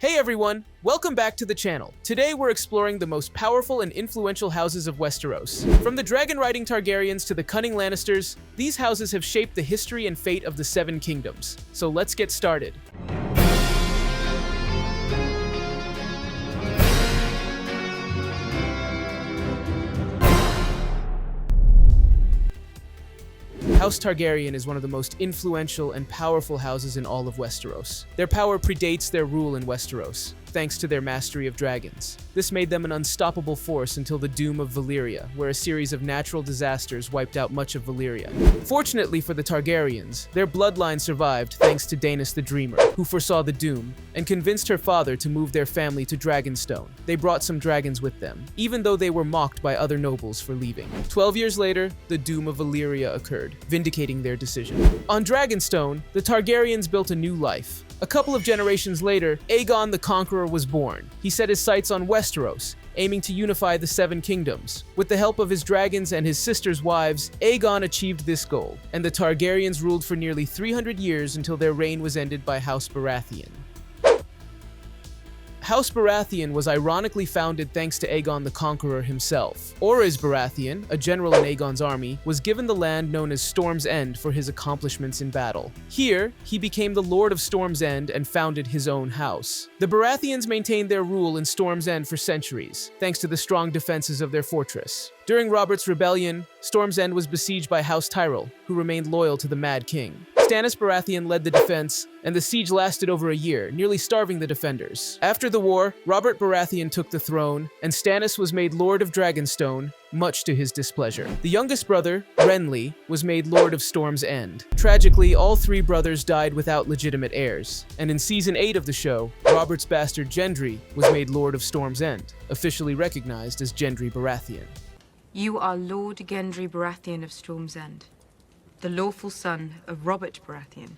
Hey everyone, welcome back to the channel. Today we're exploring the most powerful and influential houses of Westeros. From the dragon-riding Targaryens to the cunning Lannisters, these houses have shaped the history and fate of the Seven Kingdoms. So let's get started. House Targaryen is one of the most influential and powerful houses in all of Westeros. Their power predates their rule in Westeros, thanks to their mastery of dragons. This made them an unstoppable force until the doom of Valyria, where a series of natural disasters wiped out much of Valyria. Fortunately for the Targaryens, their bloodline survived thanks to Daenerys the Dreamer, who foresaw the doom and convinced her father to move their family to Dragonstone. They brought some dragons with them, even though they were mocked by other nobles for leaving. 12 years later, the doom of Valyria occurred, vindicating their decision. On Dragonstone, the Targaryens built a new life. A couple of generations later, Aegon the Conqueror was born. He set his sights on Westeros, aiming to unify the Seven Kingdoms. With the help of his dragons and his sisters' wives, Aegon achieved this goal, and the Targaryens ruled for nearly 300 years until their reign was ended by House Baratheon. House Baratheon was ironically founded thanks to Aegon the Conqueror himself. Orys Baratheon, a general in Aegon's army, was given the land known as Storm's End for his accomplishments in battle. Here, he became the Lord of Storm's End and founded his own house. The Baratheons maintained their rule in Storm's End for centuries, thanks to the strong defenses of their fortress. During Robert's rebellion, Storm's End was besieged by House Tyrell, who remained loyal to the Mad King. Stannis Baratheon led the defense, and the siege lasted over a year, nearly starving the defenders. After the war, Robert Baratheon took the throne, and Stannis was made Lord of Dragonstone, much to his displeasure. The youngest brother, Renly, was made Lord of Storm's End. Tragically, all three brothers died without legitimate heirs, and in Season 8 of the show, Robert's bastard Gendry was made Lord of Storm's End, officially recognized as Gendry Baratheon. You are Lord Gendry Baratheon of Storm's End, the lawful son of Robert Baratheon.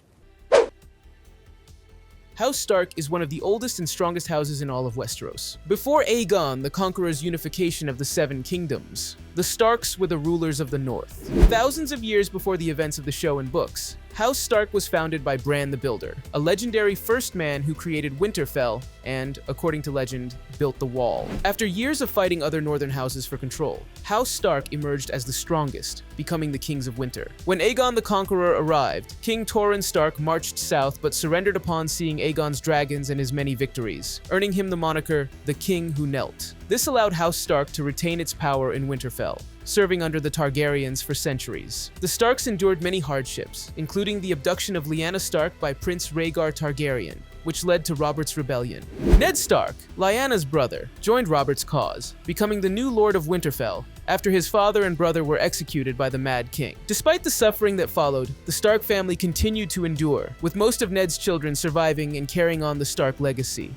House Stark is one of the oldest and strongest houses in all of Westeros. Before Aegon the Conqueror's unification of the Seven Kingdoms, the Starks were the rulers of the North. Thousands of years before the events of the show and books, House Stark was founded by Bran the Builder, a legendary first man who created Winterfell and, according to legend, built the Wall. After years of fighting other northern houses for control, House Stark emerged as the strongest, becoming the Kings of Winter. When Aegon the Conqueror arrived, King Torrhen Stark marched south but surrendered upon seeing Aegon's dragons and his many victories, earning him the moniker, the King Who Knelt. This allowed House Stark to retain its power in Winterfell, serving under the Targaryens for centuries. The Starks endured many hardships, including the abduction of Lyanna Stark by Prince Rhaegar Targaryen, which led to Robert's rebellion. Ned Stark, Lyanna's brother, joined Robert's cause, becoming the new Lord of Winterfell after his father and brother were executed by the Mad King. Despite the suffering that followed, the Stark family continued to endure, with most of Ned's children surviving and carrying on the Stark legacy.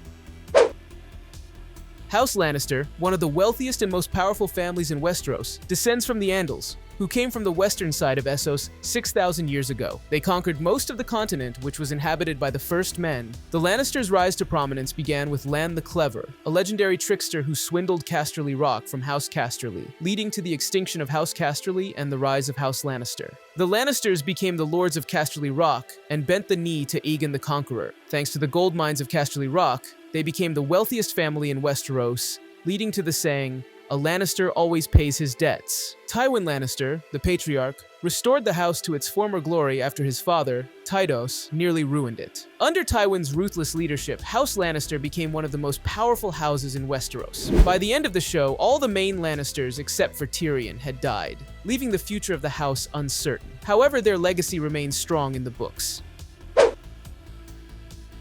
House Lannister, one of the wealthiest and most powerful families in Westeros, descends from the Andals, who came from the western side of Essos 6,000 years ago. They conquered most of the continent, which was inhabited by the First Men. The Lannisters' rise to prominence began with Lann the Clever, a legendary trickster who swindled Casterly Rock from House Casterly, leading to the extinction of House Casterly and the rise of House Lannister. The Lannisters became the Lords of Casterly Rock and bent the knee to Aegon the Conqueror. Thanks to the gold mines of Casterly Rock, they became the wealthiest family in Westeros, leading to the saying, "A Lannister always pays his debts." Tywin Lannister, the patriarch, restored the house to its former glory after his father, Tydos, nearly ruined it. Under Tywin's ruthless leadership, House Lannister became one of the most powerful houses in Westeros. By the end of the show, all the main Lannisters except for Tyrion had died, leaving the future of the house uncertain. However, their legacy remains strong in the books.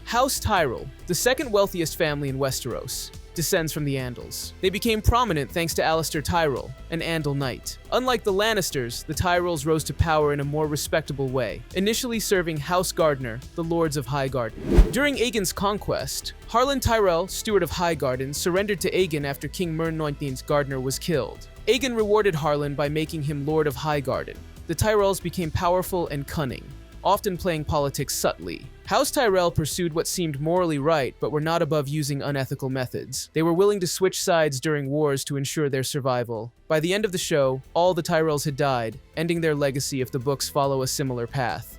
House Tyrell, the second wealthiest family in Westeros, descends from the Andals. They became prominent thanks to Alliser Tyrell, an Andal knight. Unlike the Lannisters, the Tyrells rose to power in a more respectable way, initially serving House Gardener, the Lords of Highgarden. During Aegon's conquest, Harlan Tyrell, Steward of Highgarden, surrendered to Aegon after King Myrn Gardener was killed. Aegon rewarded Harlan by making him Lord of Highgarden. The Tyrells became powerful and cunning, often playing politics subtly. House Tyrell pursued what seemed morally right, but were not above using unethical methods. They were willing to switch sides during wars to ensure their survival. By the end of the show, all the Tyrells had died, ending their legacy if the books follow a similar path.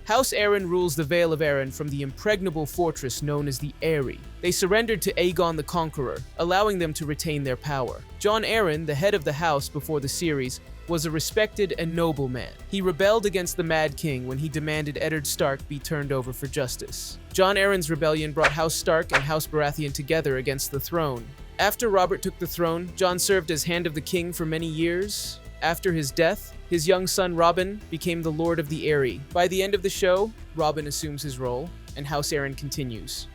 House Arryn rules the Vale of Arryn from the impregnable fortress known as the Eyrie. They surrendered to Aegon the Conqueror, allowing them to retain their power. Jon Arryn, the head of the house before the series, was a respected and noble man. He rebelled against the Mad King when he demanded Eddard Stark be turned over for justice. Jon Arryn's rebellion brought House Stark and House Baratheon together against the throne. After Robert took the throne, Jon served as Hand of the King for many years. After his death, his young son Robin became the Lord of the Eyrie. By the end of the show, Robin assumes his role, and House Arryn continues.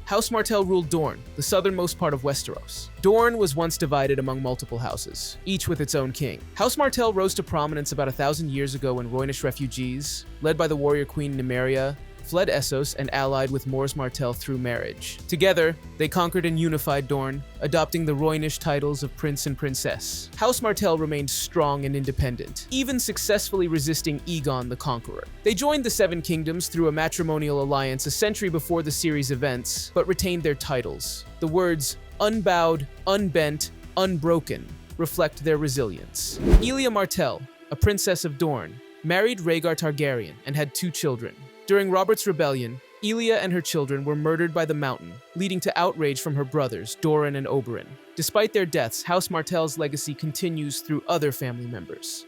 House Martell ruled Dorne, the southernmost part of Westeros. Dorne was once divided among multiple houses, each with its own king. House Martell rose to prominence about 1,000 years ago when Rhoynish refugees, led by the warrior queen Nymeria, fled Essos and allied with Mors Martell through marriage. Together, they conquered and unified Dorne, adopting the Rhoynish titles of prince and princess. House Martell remained strong and independent, even successfully resisting Aegon the Conqueror. They joined the Seven Kingdoms through a matrimonial alliance a century before the series' events, but retained their titles. The words unbowed, unbent, unbroken reflect their resilience. Elia Martell, a princess of Dorne, married Rhaegar Targaryen and had 2 children. During Robert's rebellion, Elia and her children were murdered by the Mountain, leading to outrage from her brothers, Doran and Oberyn. Despite their deaths, House Martell's legacy continues through other family members.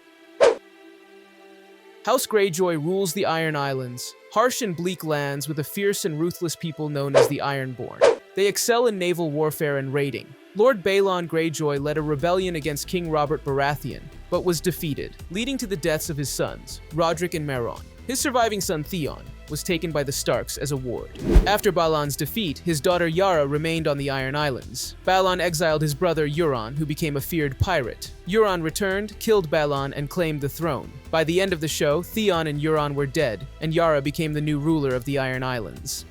House Greyjoy rules the Iron Islands, harsh and bleak lands with a fierce and ruthless people known as the Ironborn. They excel in naval warfare and raiding. Lord Balon Greyjoy led a rebellion against King Robert Baratheon, but was defeated, leading to the deaths of his sons, Roderick and Meryn. His surviving son Theon was taken by the Starks as a ward. After Balon's defeat, his daughter Yara remained on the Iron Islands. Balon exiled his brother Euron, who became a feared pirate. Euron returned, killed Balon, and claimed the throne. By the end of the show, Theon and Euron were dead, and Yara became the new ruler of the Iron Islands.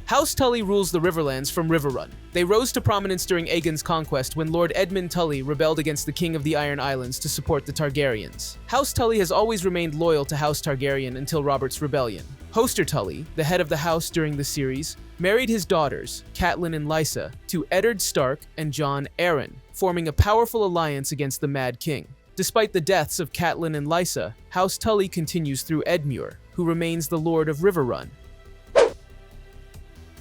House Tully rules the Riverlands from Riverrun. They rose to prominence during Aegon's conquest when Lord Edmund Tully rebelled against the King of the Iron Islands to support the Targaryens. House Tully has always remained loyal to House Targaryen until Robert's rebellion. Hoster Tully, the head of the house during the series, married his daughters, Catelyn and Lysa, to Eddard Stark and Jon Arryn, forming a powerful alliance against the Mad King. Despite the deaths of Catelyn and Lysa, House Tully continues through Edmure, who remains the Lord of Riverrun.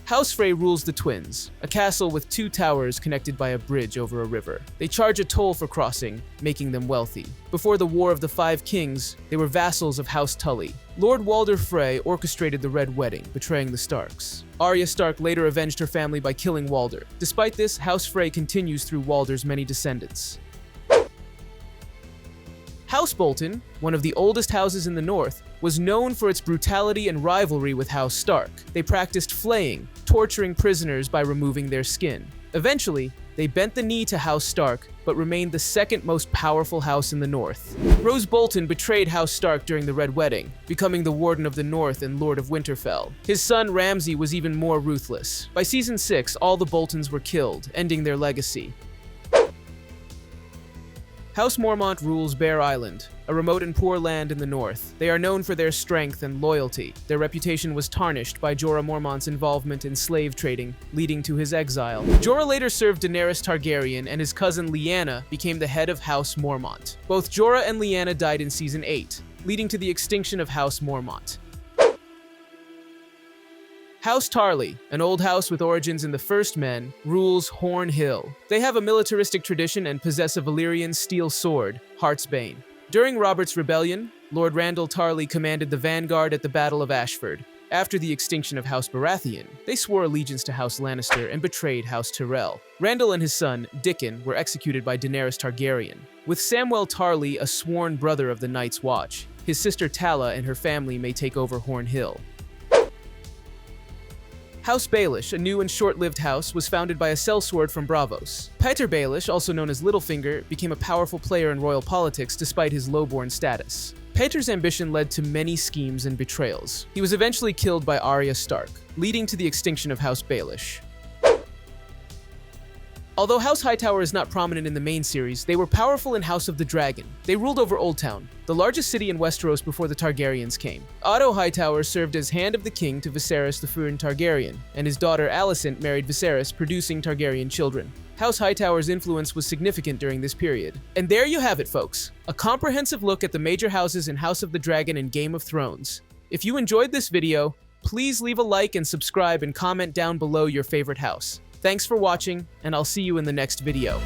House Frey rules the Twins, a castle with 2 towers connected by a bridge over a river. They charge a toll for crossing, making them wealthy. Before the War of the Five Kings, they were vassals of House Tully. Lord Walder Frey orchestrated the Red Wedding, betraying the Starks. Arya Stark later avenged her family by killing Walder. Despite this, House Frey continues through Walder's many descendants. House Bolton, one of the oldest houses in the north, was known for its brutality and rivalry with House Stark. They practiced flaying, torturing prisoners by removing their skin. Eventually, they bent the knee to House Stark, but remained the second most powerful house in the north. Roose Bolton betrayed House Stark during the Red Wedding, becoming the Warden of the North and Lord of Winterfell. His son Ramsay was even more ruthless. By Season 6, all the Boltons were killed, ending their legacy. House Mormont rules Bear Island, a remote and poor land in the north. They are known for their strength and loyalty. Their reputation was tarnished by Jorah Mormont's involvement in slave trading, leading to his exile. Jorah later served Daenerys Targaryen, and his cousin Lyanna became the head of House Mormont. Both Jorah and Lyanna died in Season 8, leading to the extinction of House Mormont. House Tarly, an old house with origins in the First Men, rules Horn Hill. They have a militaristic tradition and possess a Valyrian steel sword, Heartsbane. During Robert's rebellion, Lord Randall Tarly commanded the vanguard at the Battle of Ashford. After the extinction of House Baratheon, they swore allegiance to House Lannister and betrayed House Tyrell. Randall and his son, Dickon, were executed by Daenerys Targaryen. With Samwell Tarly a sworn brother of the Night's Watch, his sister Tala and her family may take over Horn Hill. House Baelish, a new and short-lived house, was founded by a sellsword from Braavos. Petyr Baelish, also known as Littlefinger, became a powerful player in royal politics despite his lowborn status. Petyr's ambition led to many schemes and betrayals. He was eventually killed by Arya Stark, leading to the extinction of House Baelish. Although House Hightower is not prominent in the main series, they were powerful in House of the Dragon. They ruled over Old Town, the largest city in Westeros before the Targaryens came. Otto Hightower served as Hand of the King to Viserys the Furin Targaryen, and his daughter Alicent married Viserys, producing Targaryen children. House Hightower's influence was significant during this period. And there you have it, folks. A comprehensive look at the major houses in House of the Dragon and Game of Thrones. If you enjoyed this video, please leave a like and subscribe and comment down below your favorite house. Thanks for watching, and I'll see you in the next video.